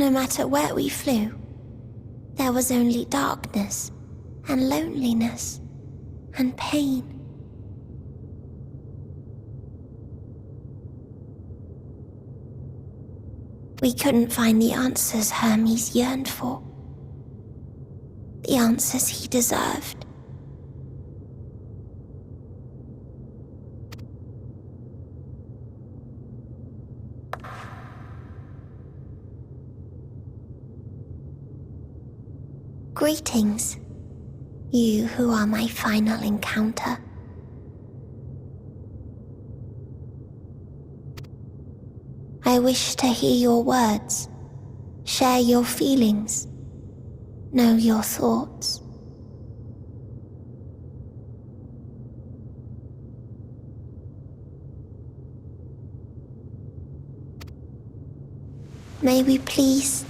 no matter where we flew, there was only darkness and loneliness and pain. We couldn't find the answers Hermes yearned for, the answers he deserved. Greetings, you who are my final encounter. I wish to hear your words, share your feelings, know your thoughts. May we please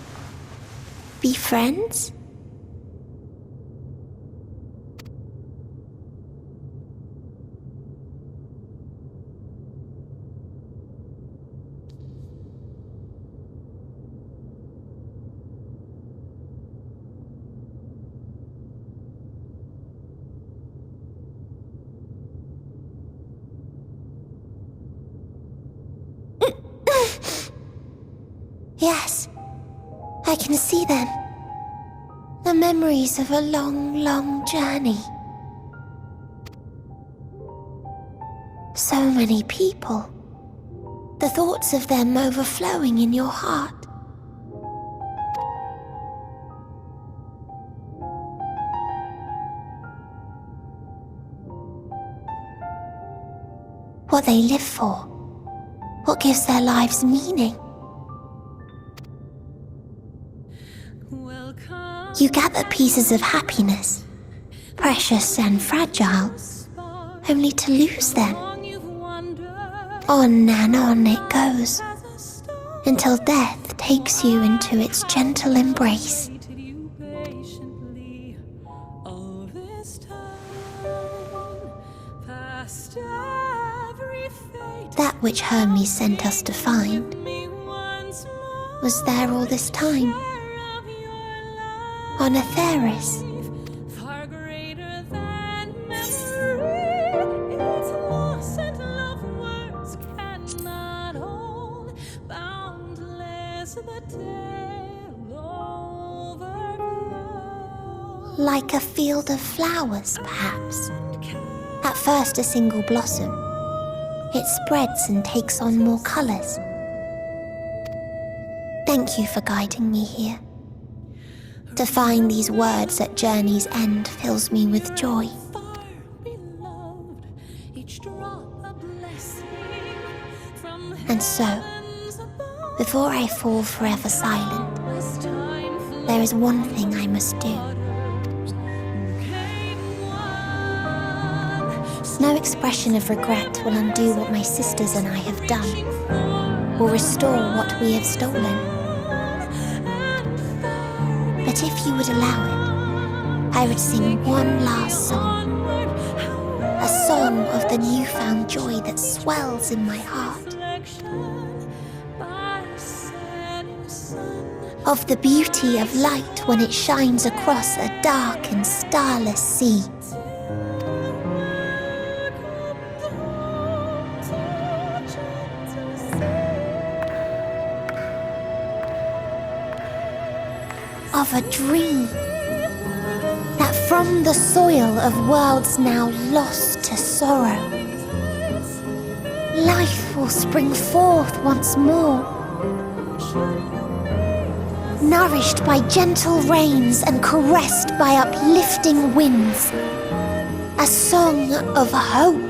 be friends? Yes, I can see them. The memories of a long, long journey. So many people. The thoughts of them overflowing in your heart. What they live for. What gives their lives meaning. You gather pieces of happiness, precious and fragile, only to lose them. On and on it goes, until death takes you into its gentle embrace. That which Hermes sent us to find was there all this time. On Atheris. Like a field of flowers, perhaps. At first a single blossom. It spreads and takes on more colors. Thank you for guiding me here. To find these words at journey's end fills me with joy. And so, before I fall forever silent, there is one thing I must do. No expression of regret will undo what my sisters and I have done, or restore what we have stolen. But if you would allow it, I would sing one last song. A song of the newfound joy that swells in my heart. Of the beauty of light when it shines across a dark and starless sea. Of a dream that from the soil of worlds now lost to sorrow, life will spring forth once more, nourished by gentle rains and caressed by uplifting winds, a song of hope.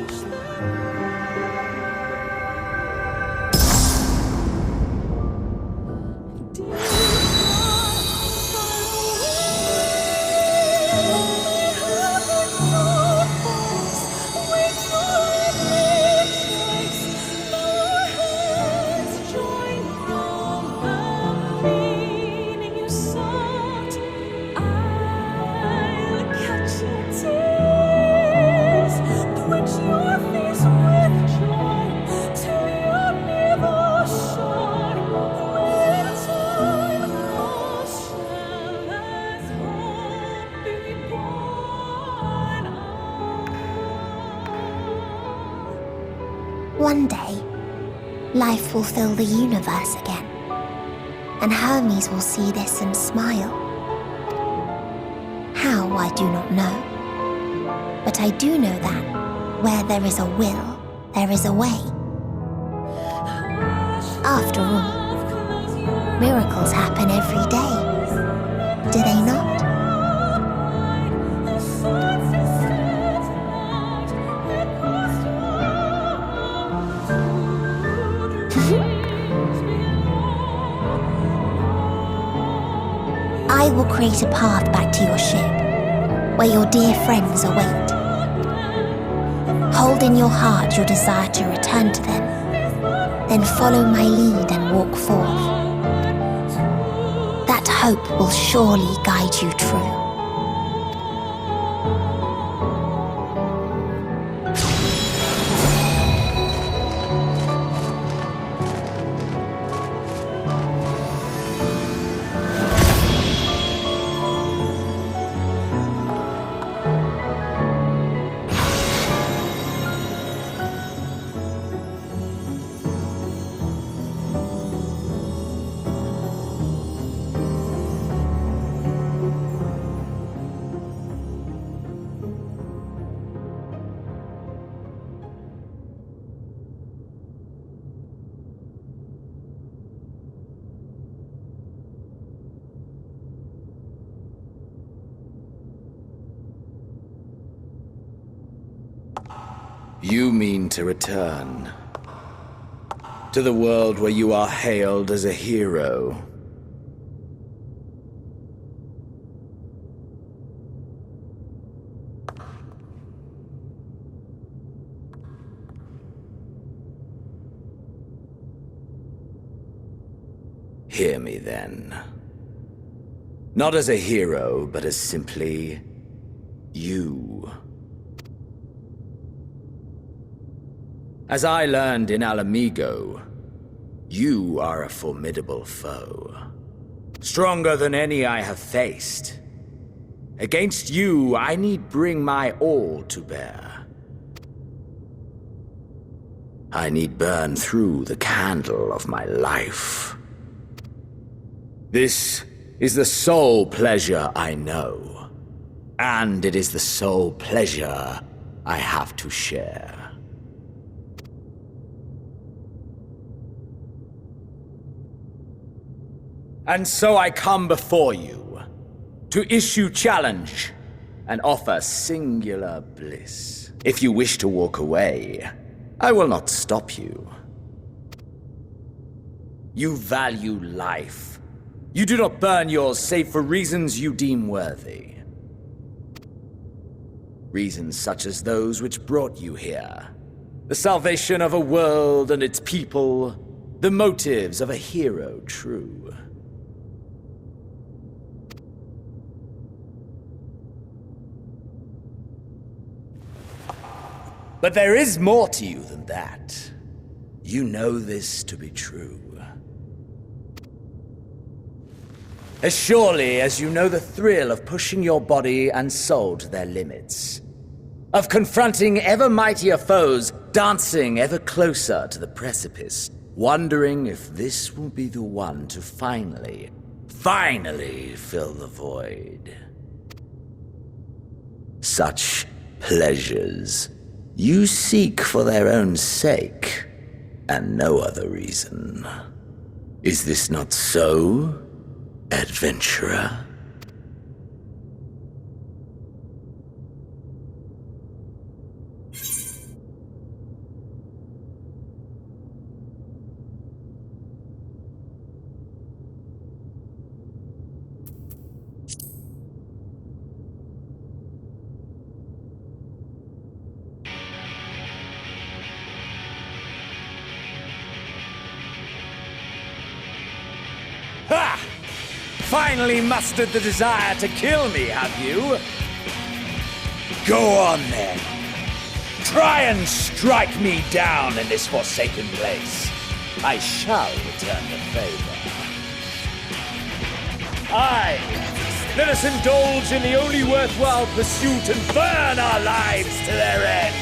I'll catch your tears, quench your one day, life will fill the universe again, and Hermes will see this and smile. How, I do not know, but I do know that where there is a will, there is a way. After all, miracles happen every day, do they not? I will create a path back to your ship, where your dear friends await. Hold in your heart your desire to return to them, then follow my lead and walk forth. That hope will surely guide you true. You mean to return to the world where you are hailed as a hero. Hear me then. Not as a hero, but as simply you. As I learned in Alamigo, you are a formidable foe. Stronger than any I have faced. Against you, I need bring my all to bear. I need burn through the candle of my life. This is the sole pleasure I know, and it is the sole pleasure I have to share. And so I come before you, to issue challenge and offer singular bliss. If you wish to walk away, I will not stop you. You value life. You do not burn yours save for reasons you deem worthy. Reasons such as those which brought you here. The salvation of a world and its people, the motives of a hero true. But there is more to you than that. You know this to be true. As surely as you know the thrill of pushing your body and soul to their limits. Of confronting ever mightier foes, dancing ever closer to the precipice, wondering if this will be the one to finally fill the void. Such pleasures you seek for their own sake, and no other reason. Is this not so, adventurer? Ha! Finally mustered the desire to kill me, have you? Go on then. Try and strike me down in this forsaken place. I shall return the favor. Aye, let us indulge in the only worthwhile pursuit and burn our lives to their ends.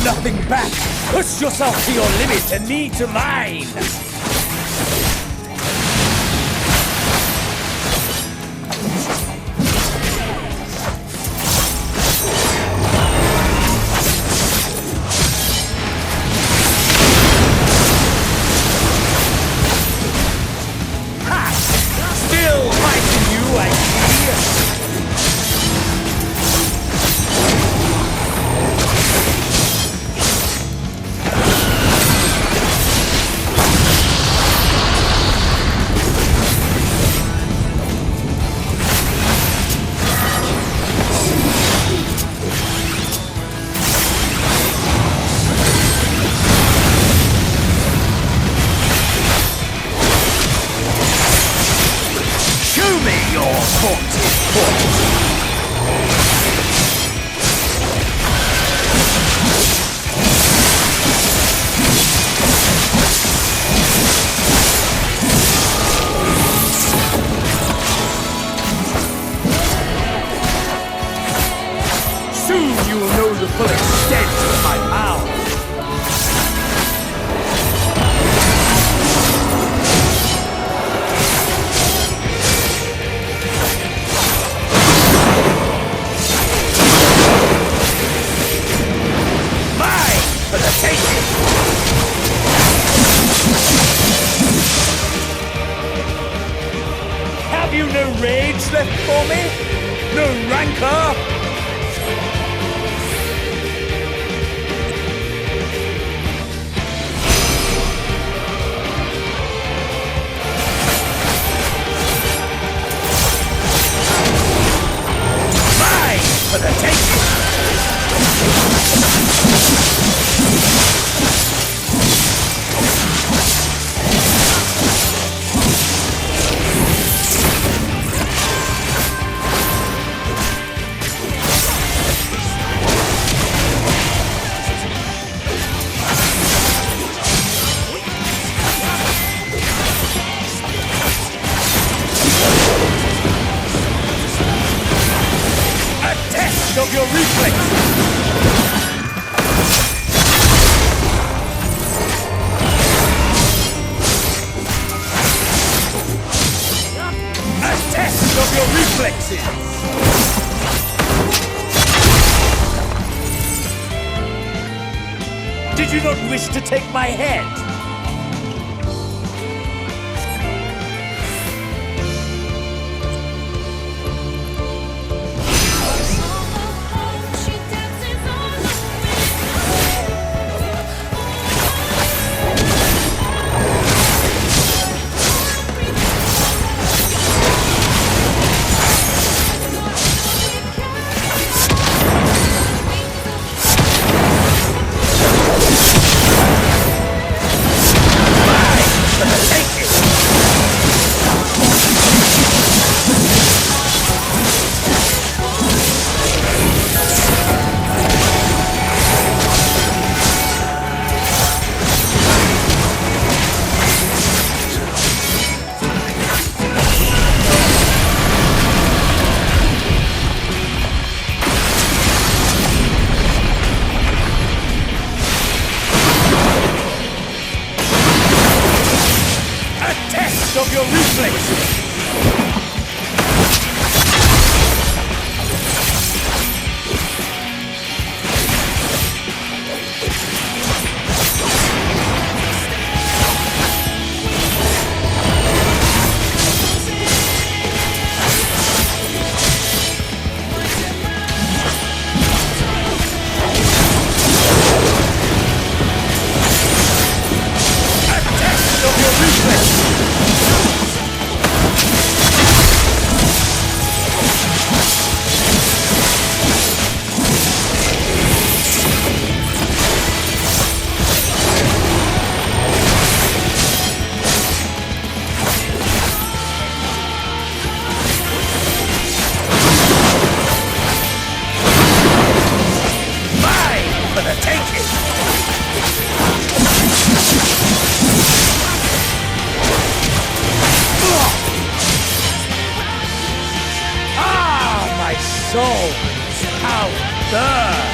nothing back. Push yourself to your limit and me to mine. Still fighting you, I see. Show me your fortitude. Soon you will know the full extent of my power. For the taking! Have you no rage left for me? No rancor? Mine for the taking! Of your reflexes! A test of your reflexes! Did you not wish to take my head? Of your reflexes! A test of your reflexes! soul, how it burns!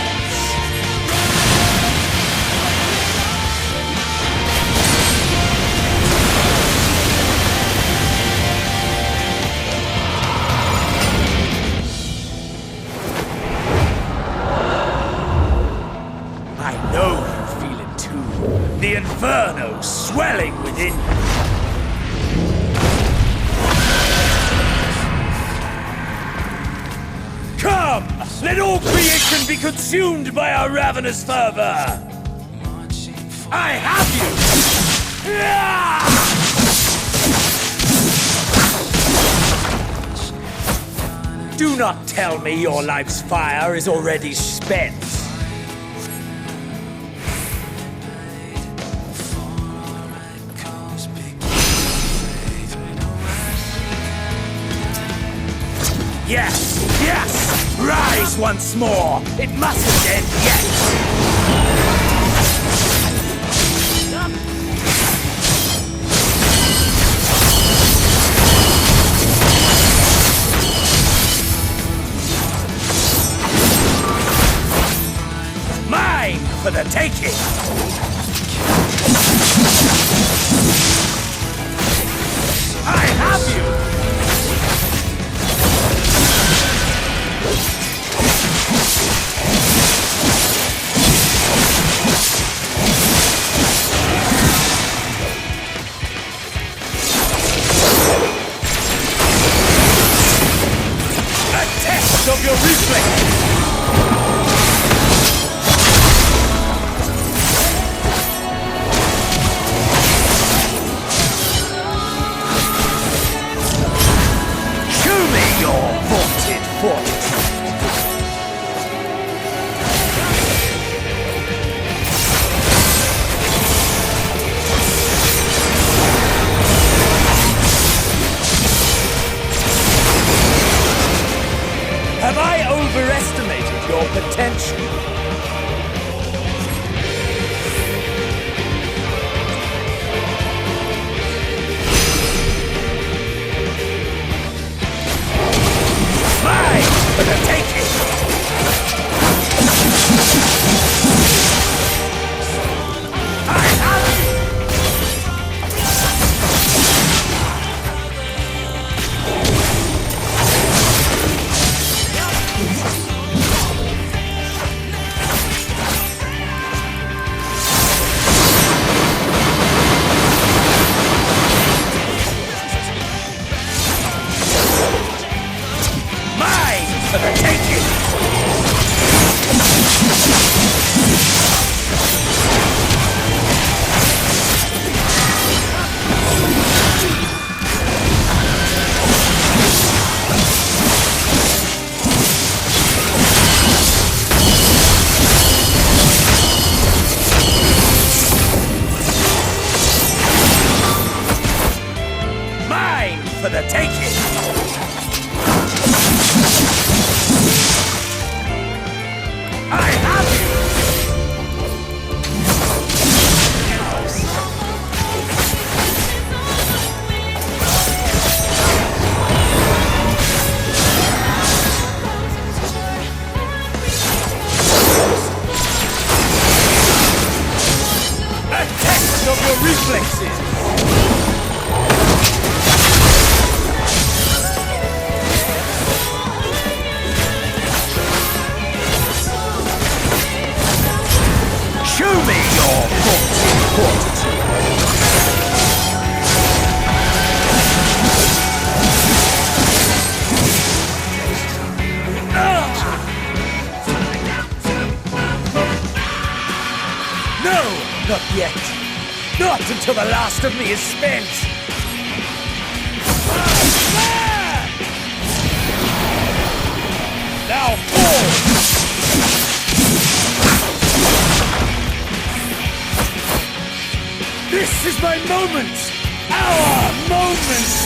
I know you feel it too. The inferno swelling within you. Come! Let all creation be consumed by our ravenous fervor! I have you! Do not tell me your life's fire is already spent. Yes! Yes! Rise once more! It mustn't end yet! Mine for the taking! I have you! Of your reflex! Show me your vaunted fortitude! Have I overestimated your potential? Mine for the taking! I have you! For the taking! Mine for the taking! I have you! A test of your reflexes! Show me your fortitude! No, not yet. Not until the last of me is spent. Now fall! This is my moment! Our moment!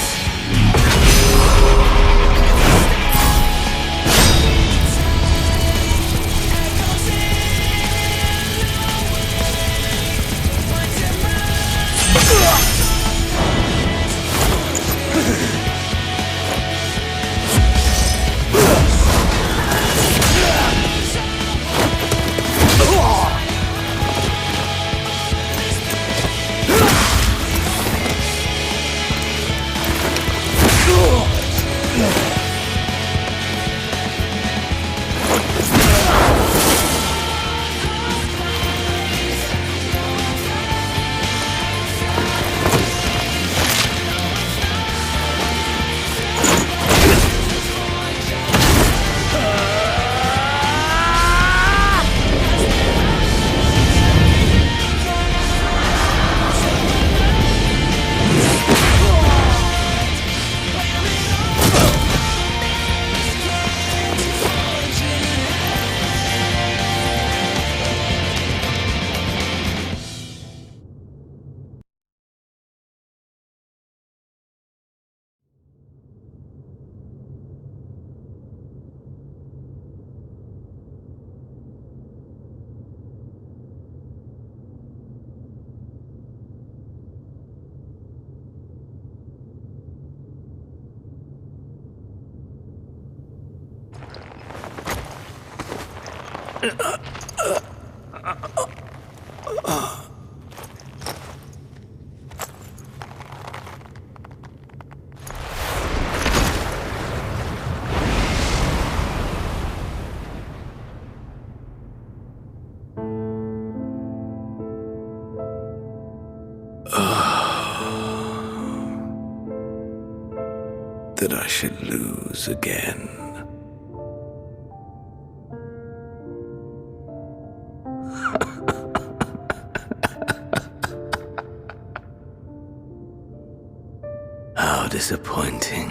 That I should lose again. How disappointing.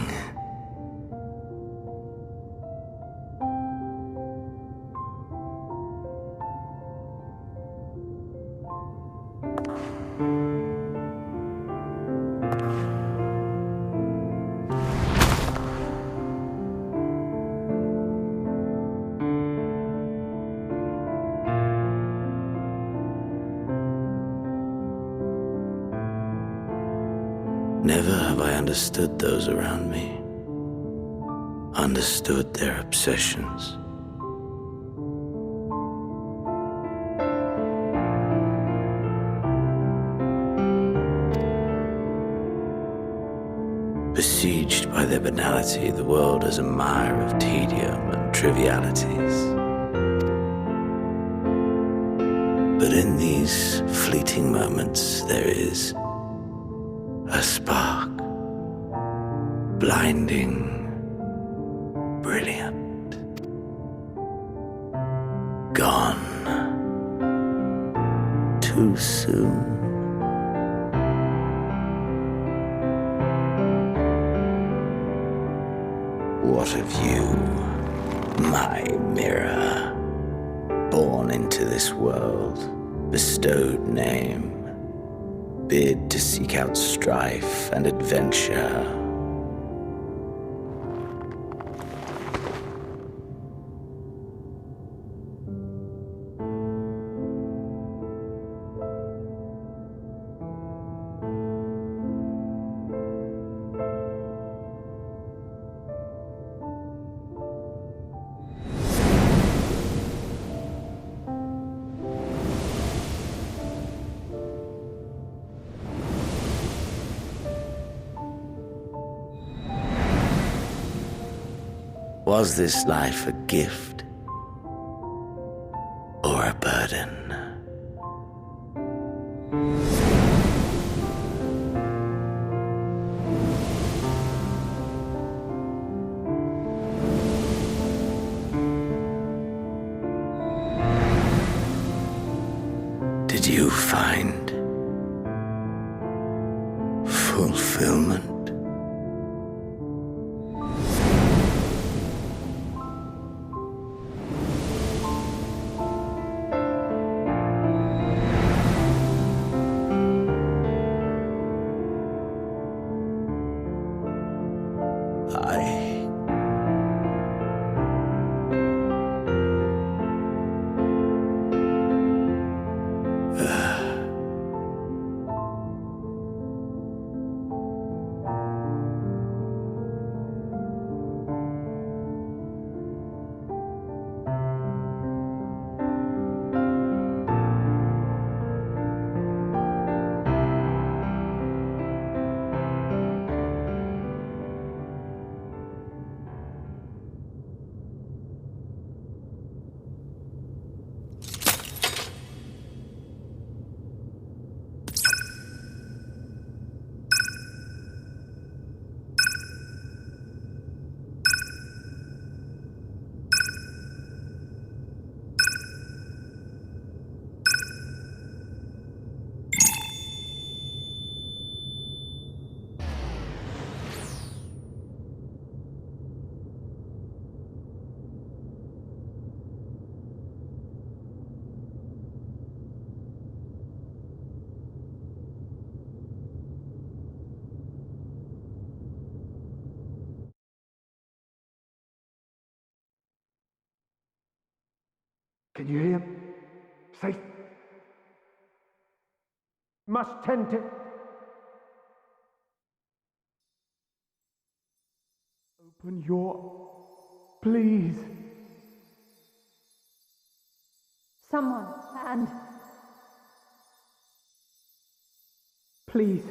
Never have I understood those around me, understood their obsessions. Besieged by their banality, the world is a mire of tedium and trivialities. But in these fleeting moments, there is a spark, blinding, brilliant, gone too soon. What of you, my mirror, born into this world, bestowed name, bid to seek out strife and adventure? Was this life a gift or a burden? Did you find fulfillment? Can you hear him? Safe. Must tend to... Open your... Please. Someone, and... Please.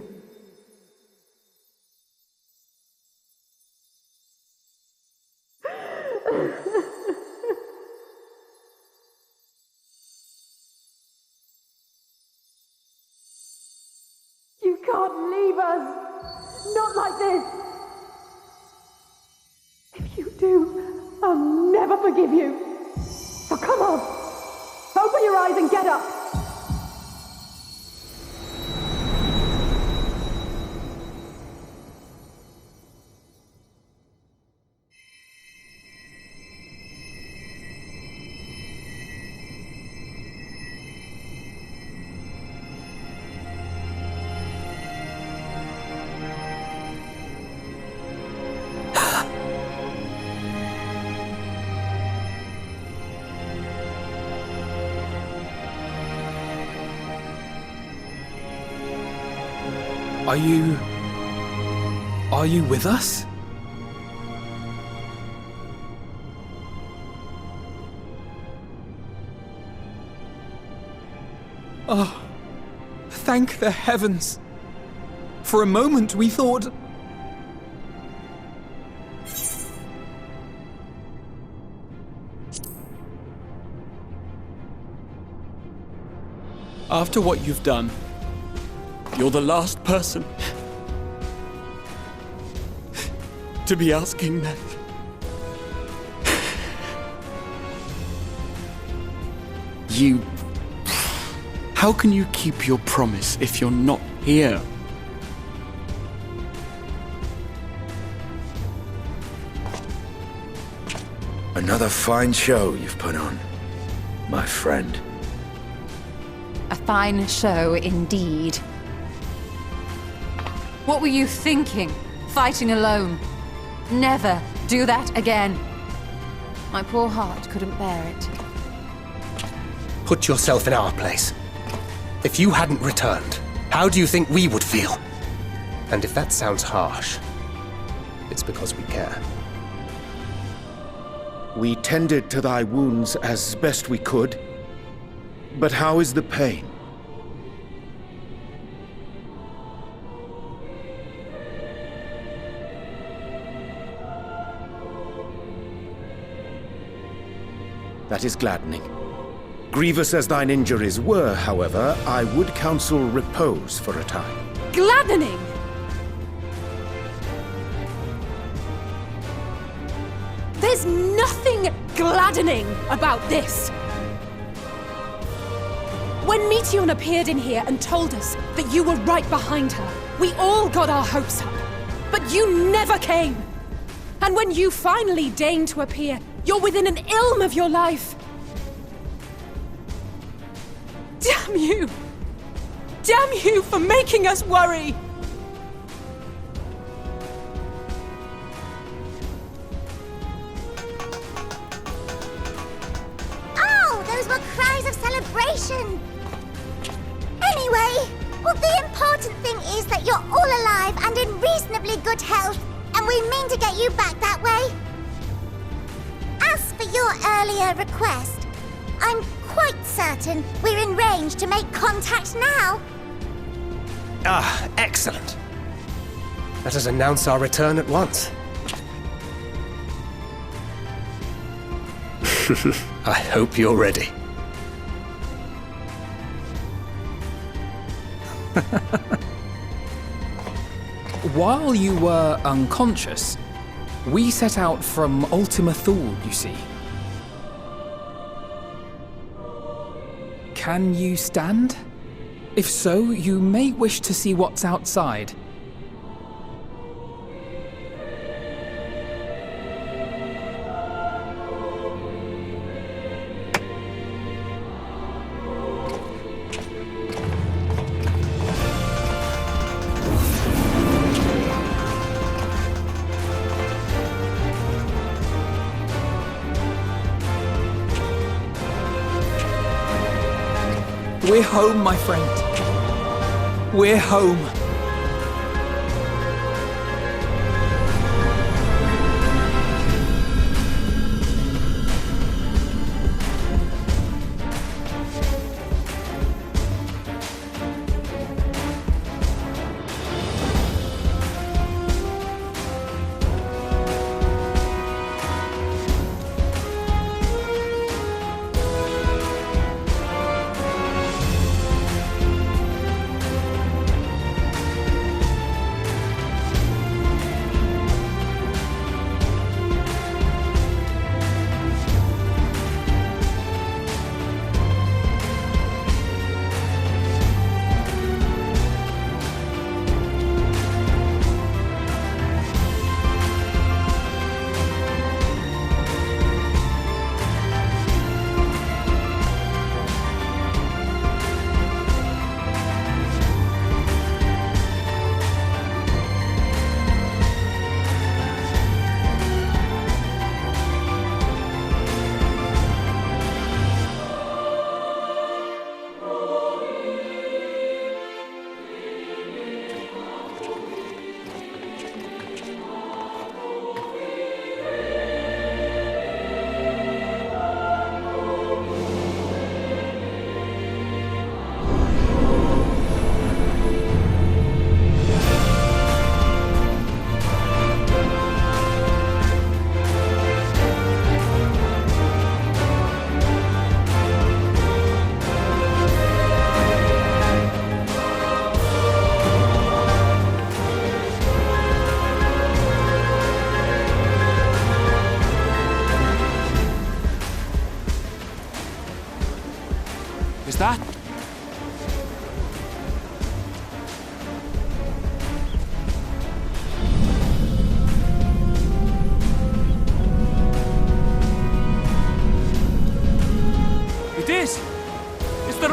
You can't leave us! Not like this! If you do, I'll never forgive you! So come on! Open your eyes and get up! Are you with us? Oh, thank the heavens. For a moment we thought... After what you've done, you're the last person to be asking that. You... How can you keep your promise if you're not here? Another fine show you've put on, my friend. A fine show indeed. What were you thinking? Fighting alone? Never do that again. My poor heart couldn't bear it. Put yourself in our place. If you hadn't returned, how do you think we would feel? And if that sounds harsh, it's because we care. We tended to thy wounds as best we could, but how is the pain? That is gladdening. Grievous as thine injuries were, however, I would counsel repose for a time. Gladdening! There's nothing gladdening about this! When Meteion appeared in here and told us that you were right behind her, we all got our hopes up. But you never came! And when you finally deigned to appear, you're within an ilm of your life! Damn you! Damn you for making us worry! Oh, those were cries of celebration! Anyway, well, the important thing is that you're all alive and in reasonably good health, and we mean to get you back that way. As for your earlier request, I'm quite certain we're in range to make contact now. Ah, excellent. Let us announce our return at once. I hope you're ready. While you were unconscious, we set out from Ultima Thule, you see. Can you stand? If so, you may wish to see what's outside. We're home, my friend. We're home.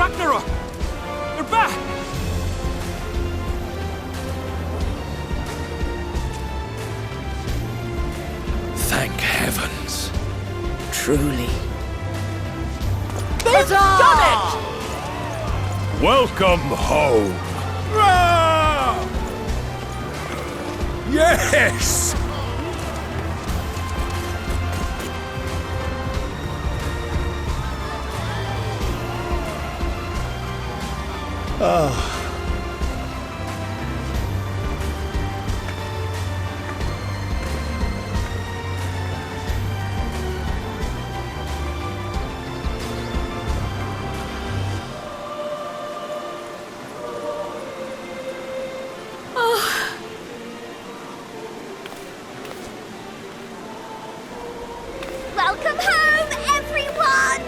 Ragnarok! They're back! Thank heavens. Truly. They've done it! Welcome home. Yes! Welcome home, everyone!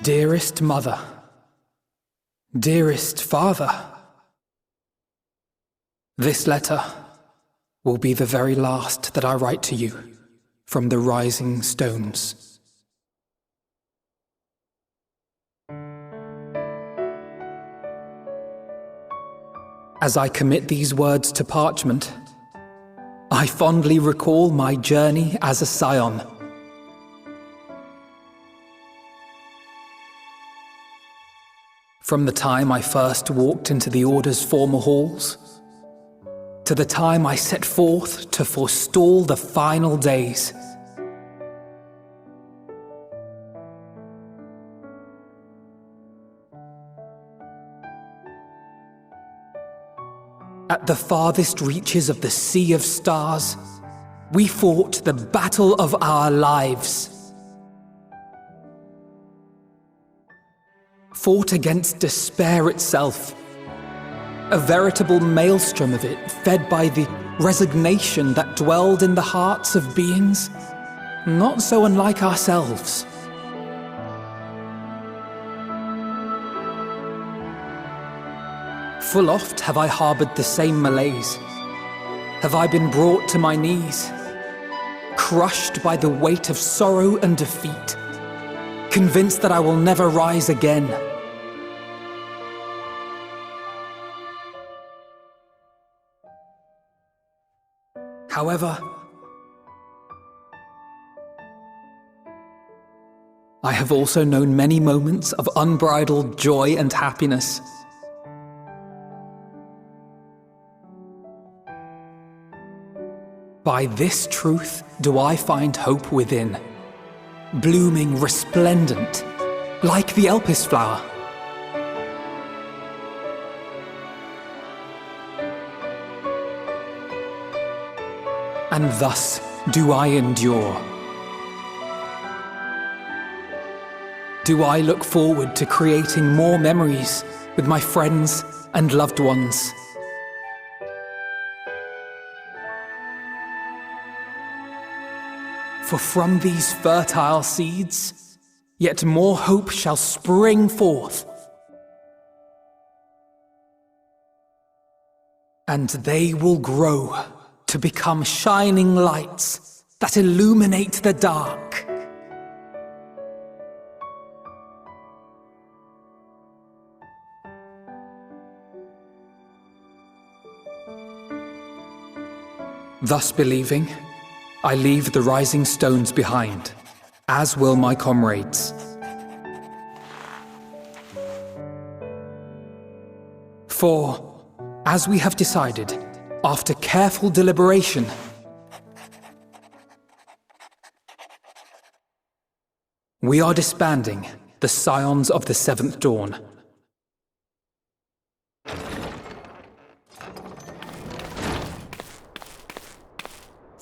Dearest Mother, dearest Father, this letter will be the very last that I write to you from the Rising Stones. As I commit these words to parchment, I fondly recall my journey as a scion. From the time I first walked into the Order's former halls, to the time I set forth to forestall the final days. At the farthest reaches of the Sea of Stars, we fought the battle of our lives. Fought against despair itself, a veritable maelstrom of it fed by the resignation that dwelled in the hearts of beings not so unlike ourselves. Full oft have I harbored the same malaise. Have I been brought to my knees, crushed by the weight of sorrow and defeat, convinced that I will never rise again. However, I have also known many moments of unbridled joy and happiness. By this truth do I find hope within, blooming resplendent, like the Elpis flower. And thus do I endure. Do I look forward to creating more memories with my friends and loved ones. For from these fertile seeds, yet more hope shall spring forth. And they will grow to become shining lights that illuminate the dark. Thus believing, I leave the Rising Stones behind, as will my comrades. For, as we have decided, after careful deliberation, we are disbanding the Scions of the Seventh Dawn.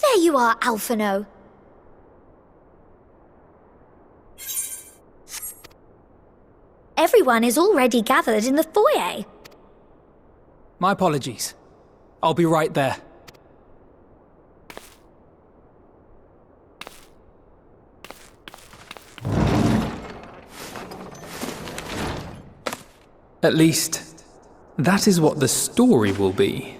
There you are, Alphino. Everyone is already gathered in the foyer. My apologies. I'll be right there. At least, that is what the story will be.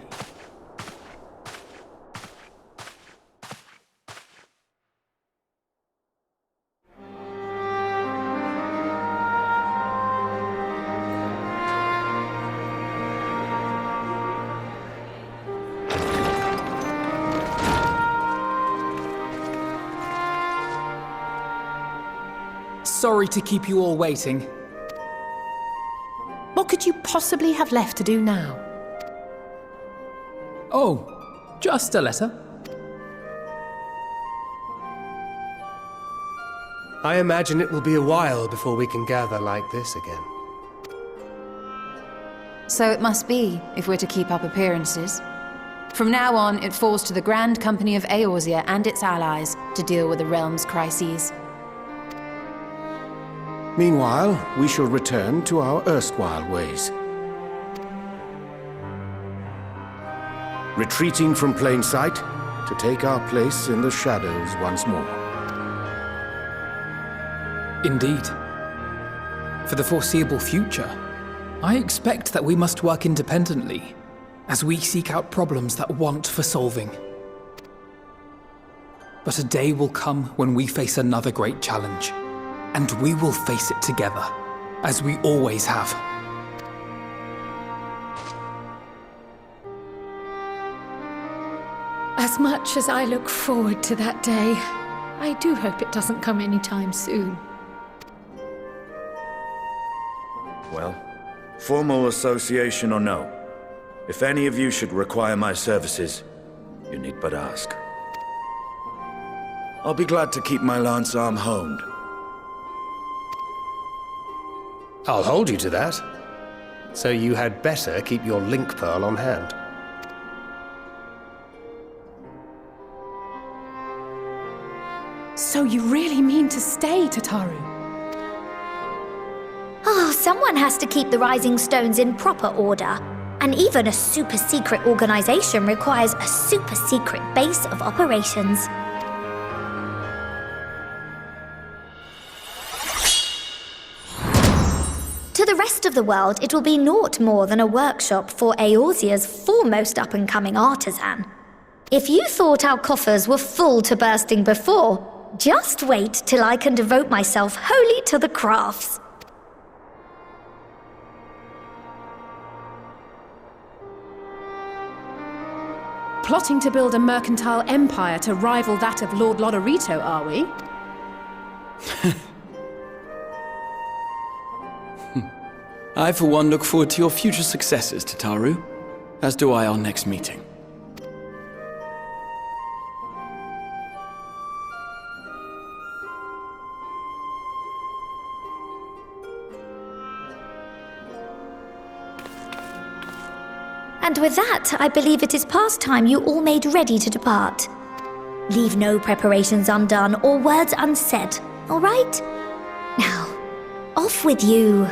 Sorry to keep you all waiting. What could you possibly have left to do now? Oh, just a letter. I imagine it will be a while before we can gather like this again. So it must be, if we're to keep up appearances. From now on, it falls to the Grand Company of Eorzea and its allies to deal with the realm's crises. Meanwhile, we shall return to our erstwhile ways. Retreating from plain sight to take our place in the shadows once more. Indeed. For the foreseeable future, I expect that we must work independently as we seek out problems that want for solving. But a day will come when we face another great challenge, and we will face it together, as we always have. As much as I look forward to that day, I do hope it doesn't come anytime soon. Well, formal association or no, if any of you should require my services, you need but ask. I'll be glad to keep my lance arm honed. I'll hold you to that. So you had better keep your link pearl on hand. So you really mean to stay, Tataru? Oh, someone has to keep the Rising Stones in proper order. And even a super-secret organization requires a super-secret base of operations. To the rest of the world, it will be naught more than a workshop for Eorzea's foremost up-and-coming artisan. If you thought our coffers were full to bursting before, just wait till I can devote myself wholly to the crafts. Plotting to build a mercantile empire to rival that of Lord Lodorito, are we? I, for one, look forward to your future successes, Tataru, as do I our next meeting. And with that, I believe it is past time you all made ready to depart. Leave no preparations undone or words unsaid, all right? Now, off with you.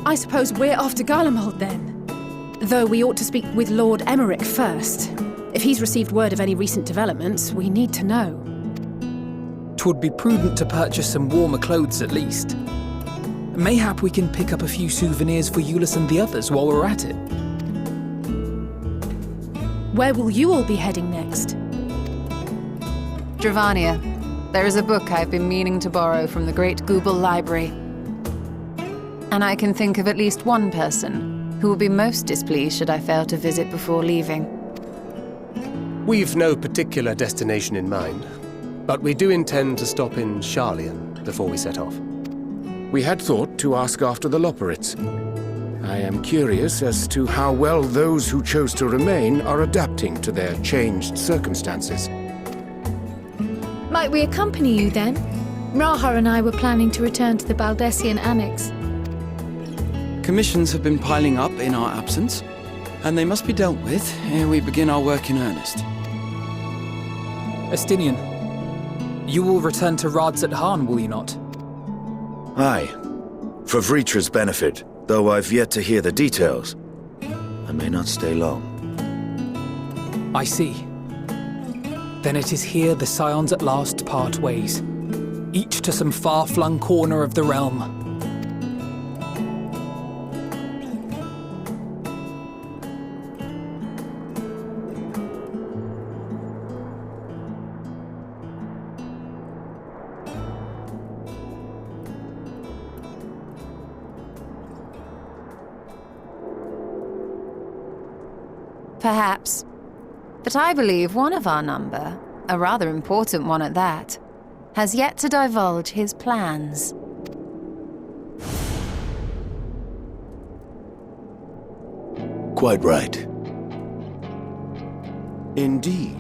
I suppose we're off to Garlemald then. Though we ought to speak with Lord Emmerich first. If he's received word of any recent developments, we need to know. 'Twould be prudent to purchase some warmer clothes at least. Mayhap we can pick up a few souvenirs for Euless and the others while we're at it. Where will you all be heading next? Dravania. There is a book I've been meaning to borrow from the Great Google Library. And I can think of at least one person who will be most displeased should I fail to visit before leaving. We've no particular destination in mind, but we do intend to stop in Sharlayan before we set off. We had thought to ask after the Loporrits. I am curious as to how well those who chose to remain are adapting to their changed circumstances. Might we accompany you then? Raha and I were planning to return to the Baldessian Annex. Commissions have been piling up in our absence, and they must be dealt with ere we begin our work in earnest. Estinian, you will return to Radzat Han, will you not? Aye. For Vritra's benefit, though I've yet to hear the details. I may not stay long. I see. Then it is here the Scions at last part ways, each to some far-flung corner of the realm. Perhaps. But I believe one of our number, a rather important one at that, has yet to divulge his plans. Quite right. Indeed.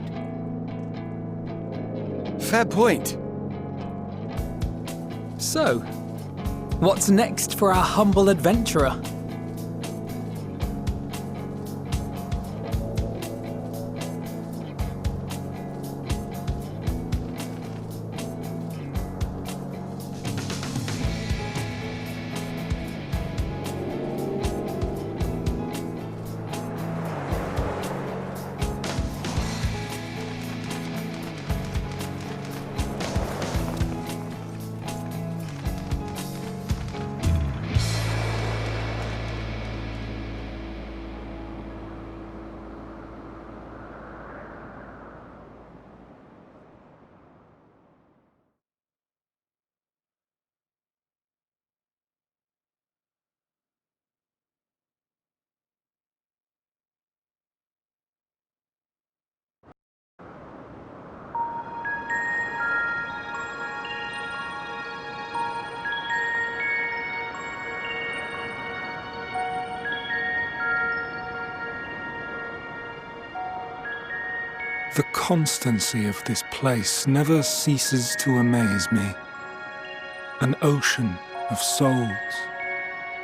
Fair point. So, what's next for our humble adventurer? The constancy of this place never ceases to amaze me. An ocean of souls,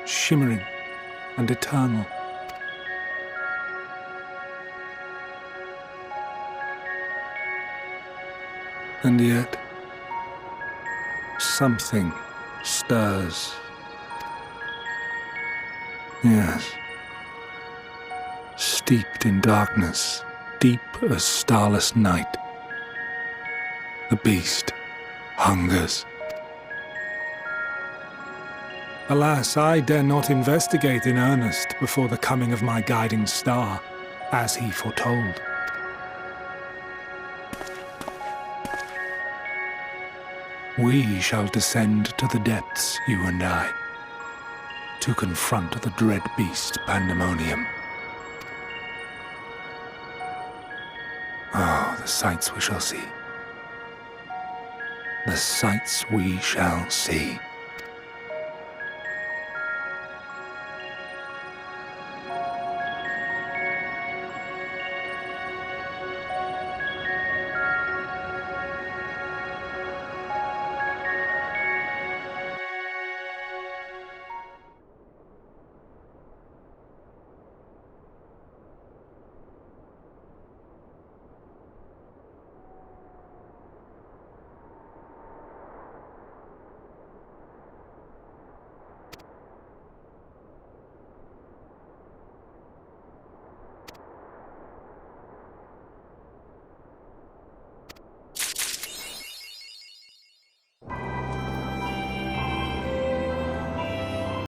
shimmering and eternal. And yet, something stirs. Yes. Steeped in darkness, deep as starless night. The beast hungers. Alas, I dare not investigate in earnest before the coming of my guiding star, as he foretold. We shall descend to the depths, you and I, to confront the dread beast Pandemonium. Oh, the sights we shall see. The sights we shall see.